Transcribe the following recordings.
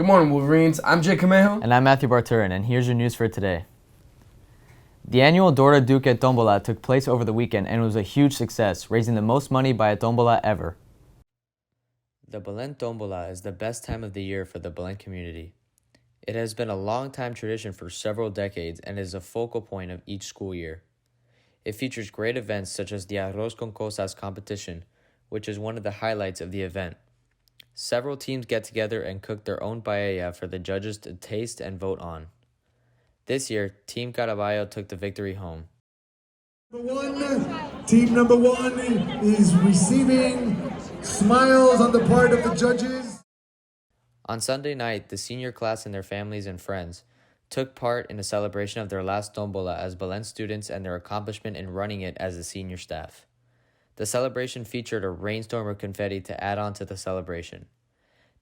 Good morning, Wolverines. I'm Jay Camejo. And I'm Matthew Barturin, and here's your news for today. The annual Dora Duque Tombola took place over the weekend and was a huge success, raising the most money by a tombola ever. The Belen Tombola is the best time of the year for the Belen community. It has been a long-time tradition for several decades and is a focal point of each school year. It features great events such as the Arroz con Cosas competition, which is one of the highlights of the event. Several teams get together and cook their own paella for the judges to taste and vote on. This year, Team Caraballo took the victory home. Team number one is receiving smiles on the part of the judges. On Sunday night, the senior class and their families and friends took part in a celebration of their last tombola as Belen students and their accomplishment in running it as the senior staff. The celebration featured a rainstorm of confetti to add on to the celebration.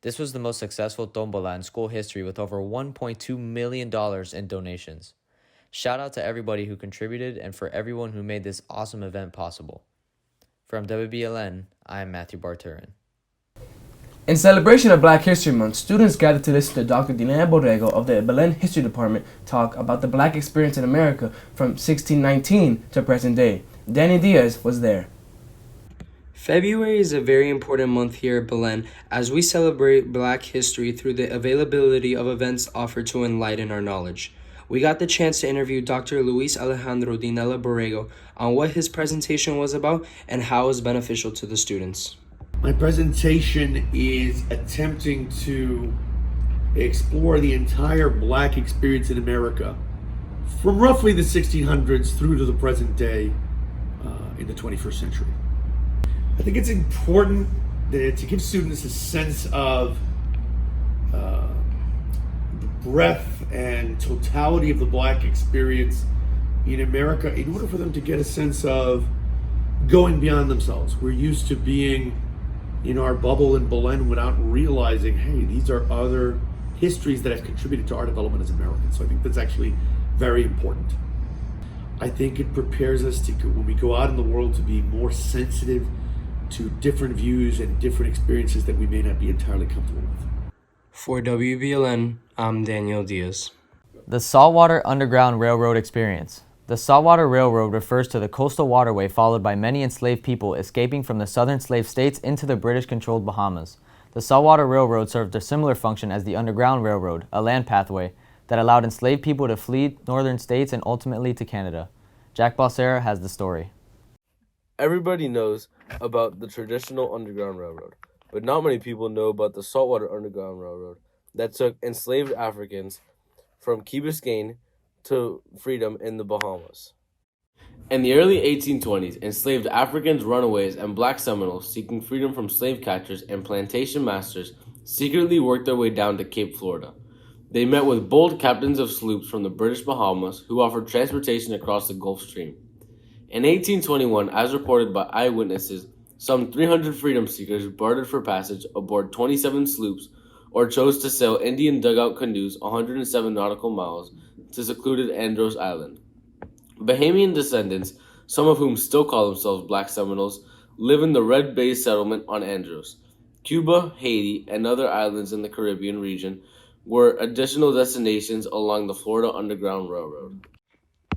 This was the most successful tombola in school history with over $1.2 million in donations. Shout out to everybody who contributed and for everyone who made this awesome event possible. From WBLN, I'm Matthew Barturin. In celebration of Black History Month, students gathered to listen to Dr. Dilana Borrego of the Belen History Department talk about the Black experience in America from 1619 to present day. Danny Diaz was there. February is a very important month here at Belen as we celebrate Black history through the availability of events offered to enlighten our knowledge. We got the chance to interview Dr. Luis Alejandro Dinella Borrego on what his presentation was about and how it was beneficial to the students. My presentation is attempting to explore the entire Black experience in America from roughly the 1600s through to the present day in the 21st century. I think it's important to give students a sense of the breadth and totality of the Black experience in America in order for them to get a sense of going beyond themselves. We're used to being in our bubble in Belen without realizing, hey, these are other histories that have contributed to our development as Americans. So I think that's actually very important. I think it prepares us to, when we go out in the world, to be more sensitive to different views and different experiences that we may not be entirely comfortable with. For WBLN, I'm Daniel Diaz. The Saltwater Underground Railroad experience. The Saltwater Railroad refers to the coastal waterway followed by many enslaved people escaping from the southern slave states into the British-controlled Bahamas. The Saltwater Railroad served a similar function as the Underground Railroad, a land pathway that allowed enslaved people to flee northern states and ultimately to Canada. Jack Balsera has the story. Everybody knows about the traditional Underground Railroad, but not many people know about the Saltwater Underground Railroad that took enslaved Africans from Key Biscayne to freedom in the Bahamas. In the early 1820s, enslaved Africans, runaways, and Black Seminoles seeking freedom from slave catchers and plantation masters secretly worked their way down to Cape Florida. They met with bold captains of sloops from the British Bahamas who offered transportation across the Gulf Stream. In 1821, as reported by eyewitnesses, some 300 freedom seekers bartered for passage aboard 27 sloops or chose to sail Indian dugout canoes 107 nautical miles to secluded Andros Island. Bahamian descendants, some of whom still call themselves Black Seminoles, live in the Red Bay settlement on Andros. Cuba, Haiti, and other islands in the Caribbean region were additional destinations along the Florida Underground Railroad.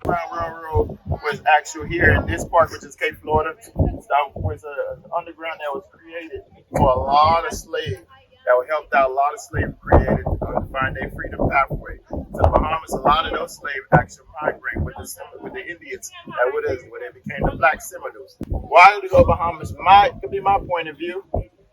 Railroad was actually here in this part, which is Cape Florida. That was an underground that was created for a lot of slaves that helped out a lot of slaves created to find their freedom pathway to the Bahamas. A lot of those slaves actually migrated with the Indians that where they became the Black Seminoles. Why to go Bahamas? Could be my point of view.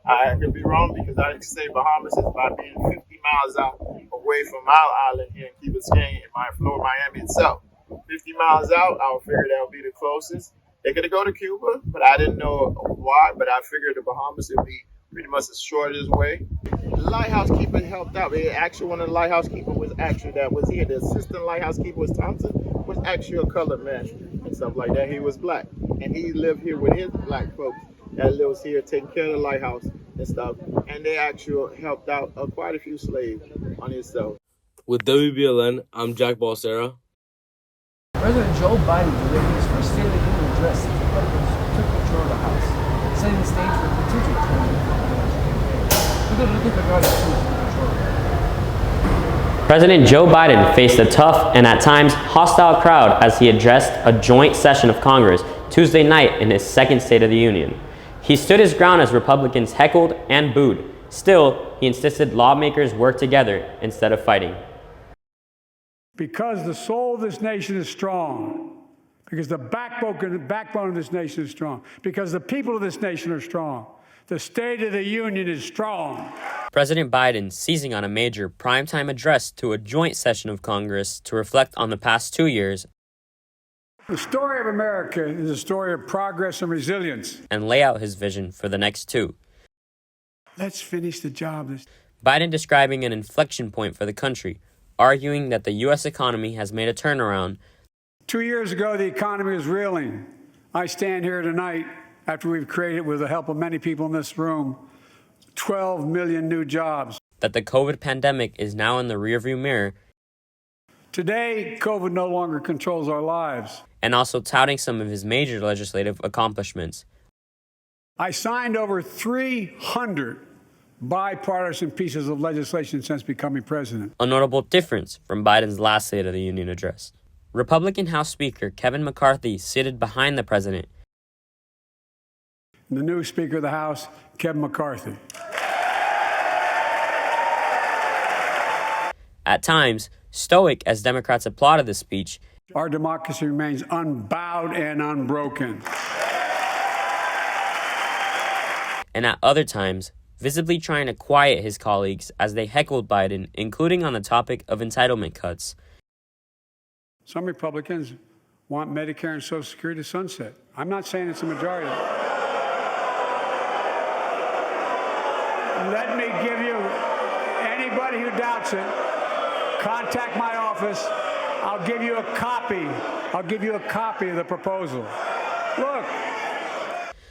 I could be wrong because I say Bahamas is by being 50 miles out away from our island here in Key Biscayne in Florida, Miami itself. 50 miles out, I would figure that would be the closest. They could go to Cuba, but I didn't know why. But I figured the Bahamas would be pretty much the shortest way. The lighthouse keeper helped out. Actually, one of the lighthouse keepers was actually that was here. The assistant lighthouse keeper was Thompson, was actually a colored man and stuff like that. He was Black, and he lived here with his Black folks that lives here taking care of the lighthouse and stuff. And they actually helped out quite a few slaves on himself. With WBLN, I'm Jack Balsera. President Joe Biden delivered his first State of the Union address since Republicans took control of the House, setting the stage for potential 2020 election campaign. We're going to look at the guard control. President Joe Biden faced a tough and at times hostile crowd as he addressed a joint session of Congress Tuesday night in his second State of the Union. He stood his ground as Republicans heckled and booed. Still, he insisted lawmakers work together instead of fighting. Because the soul of this nation is strong, because the backbone of this nation is strong, because the people of this nation are strong, the State of the Union is strong. President Biden seizing on a major primetime address to a joint session of Congress to reflect on the past 2 years. The story of America is a story of progress and resilience. And lay out his vision for the next 2. Let's finish the job. Biden describing an inflection point for the country, arguing that the U.S. economy has made a turnaround. 2 years ago, the economy was reeling. I stand here tonight after we've created, with the help of many people in this room, 12 million new jobs. That the COVID pandemic is now in the rearview mirror. Today, COVID no longer controls our lives. And also touting some of his major legislative accomplishments. I signed over 300 bipartisan pieces of legislation since becoming president. A notable difference from Biden's last State of the Union address. Republican House Speaker Kevin McCarthy seated behind the president. The new Speaker of the House, Kevin McCarthy. At times, stoic as Democrats applauded the speech. Our democracy remains unbowed and unbroken. And at other times, visibly trying to quiet his colleagues as they heckled Biden, including on the topic of entitlement cuts. Some Republicans want Medicare and Social Security to sunset. I'm not saying it's a majority. Let me give you, anybody who doubts it, contact my office. I'll give you a copy. I'll give you a copy of the proposal. Look.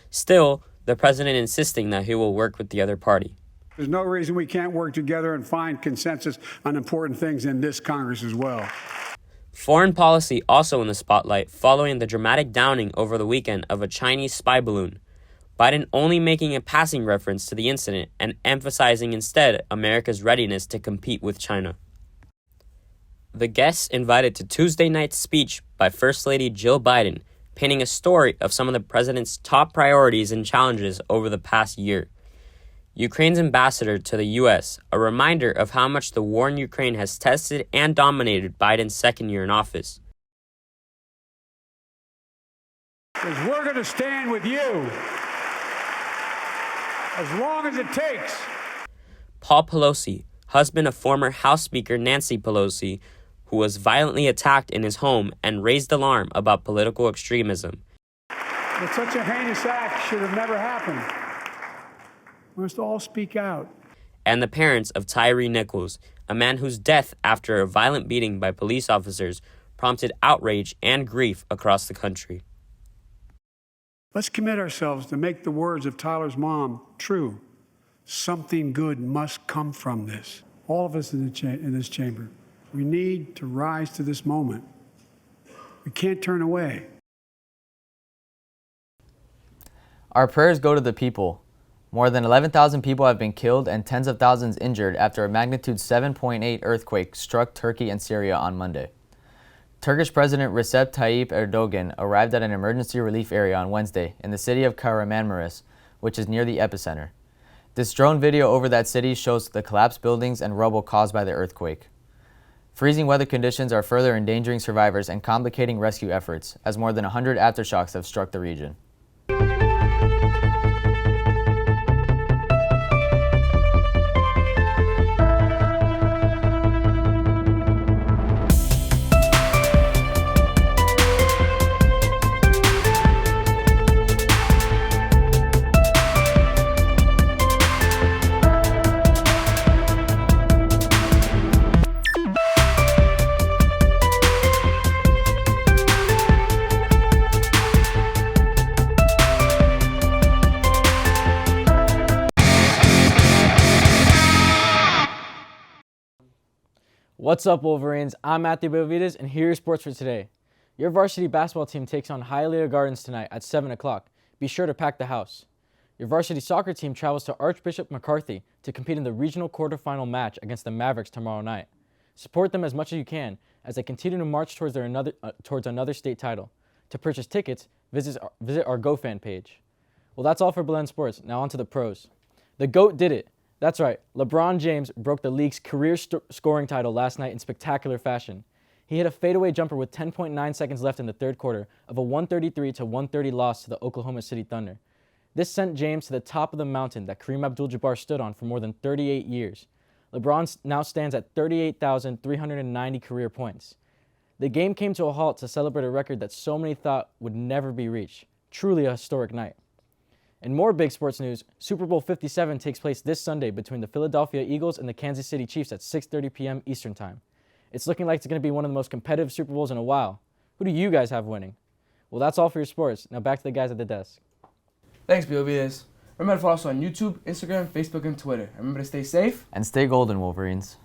Still, the president insisting that he will work with the other party. There's no reason we can't work together and find consensus on important things in this Congress as well. Foreign policy also in the spotlight following the dramatic downing over the weekend of a Chinese spy balloon. Biden only making a passing reference to the incident and emphasizing instead America's readiness to compete with China. The guests invited to Tuesday night's speech by First Lady Jill Biden, painting a story of some of the president's top priorities and challenges over the past year. Ukraine's ambassador to the U.S., a reminder of how much the war in Ukraine has tested and dominated Biden's second year in office. Because we're going to stand with you as long as it takes. Paul Pelosi, husband of former House Speaker Nancy Pelosi, who was violently attacked in his home and raised alarm about political extremism. But such a heinous act should have never happened. We must all speak out. And the parents of Tyree Nichols, a man whose death after a violent beating by police officers prompted outrage and grief across the country. Let's commit ourselves to make the words of Tyler's mom true. Something good must come from this. All of us in this chamber, we need to rise to this moment. We can't turn away. Our prayers go to the people. More than 11,000 people have been killed and tens of thousands injured after a magnitude 7.8 earthquake struck Turkey and Syria on Monday. Turkish President Recep Tayyip Erdogan arrived at an emergency relief area on Wednesday in the city of Kahramanmaraş, which is near the epicenter. This drone video over that city shows the collapsed buildings and rubble caused by the earthquake. Freezing weather conditions are further endangering survivors and complicating rescue efforts, as more than 100 aftershocks have struck the region. What's up, Wolverines? I'm Matthew Benavides, and here are your sports for today. Your varsity basketball team takes on Hialeah Gardens tonight at 7 o'clock. Be sure to pack the house. Your varsity soccer team travels to Archbishop McCarthy to compete in the regional quarterfinal match against the Mavericks tomorrow night. Support them as much as you can as they continue to march towards another state title. To purchase tickets, visit our GoFan page. Well, that's all for Belen Sports. Now on to the pros. The GOAT did it. That's right, LeBron James broke the league's career scoring title last night in spectacular fashion. He hit a fadeaway jumper with 10.9 seconds left in the third quarter of a 133-130 loss to the Oklahoma City Thunder. This sent James to the top of the mountain that Kareem Abdul-Jabbar stood on for more than 38 years. LeBron now stands at 38,390 career points. The game came to a halt to celebrate a record that so many thought would never be reached. Truly a historic night. In more big sports news, Super Bowl 57 takes place this Sunday between the Philadelphia Eagles and the Kansas City Chiefs at 6:30 p.m. Eastern Time. It's looking like it's going to be one of the most competitive Super Bowls in a while. Who do you guys have winning? Well, that's all for your sports. Now back to the guys at the desk. Thanks, BOBS. Remember to follow us on YouTube, Instagram, Facebook, and Twitter. Remember to stay safe And stay golden, Wolverines.